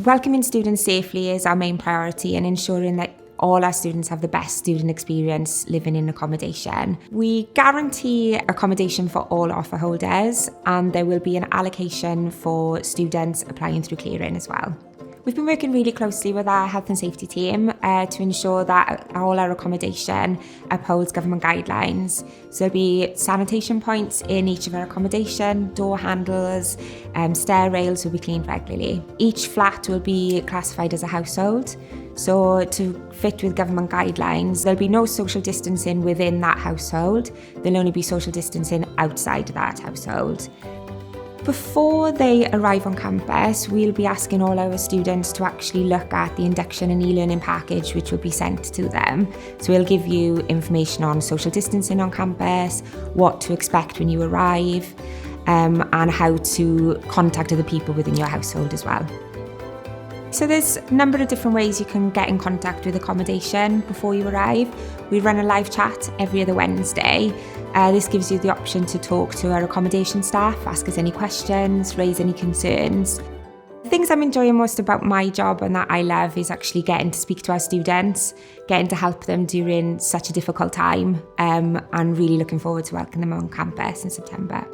Welcoming students safely is our main priority and ensuring that all our students have the best student experience living in accommodation. We guarantee accommodation for all offer holders, and there will be an allocation for students applying through clearing as well. We've been working really closely with our health and safety team to ensure that all our accommodation upholds government guidelines. So there'll be sanitation points in each of our accommodation, door handles, stair rails will be cleaned regularly. Each flat will be classified as a household. So to fit with government guidelines, there'll be no social distancing within that household. There'll only be social distancing outside that household. Before they arrive on campus, we'll be asking all our students to actually look at the induction and e-learning package which will be sent to them. So we'll give you information on social distancing on campus, what to expect when you arrive, and how to contact other people within your household as well. So there's a number of different ways you can get in contact with accommodation before you arrive. We run a live chat every other Wednesday. This gives you the option to talk to our accommodation staff, ask us any questions, raise any concerns. The things I'm enjoying most about my job and that I love is actually getting to speak to our students, getting to help them during such a difficult time, and really looking forward to welcoming them on campus in September.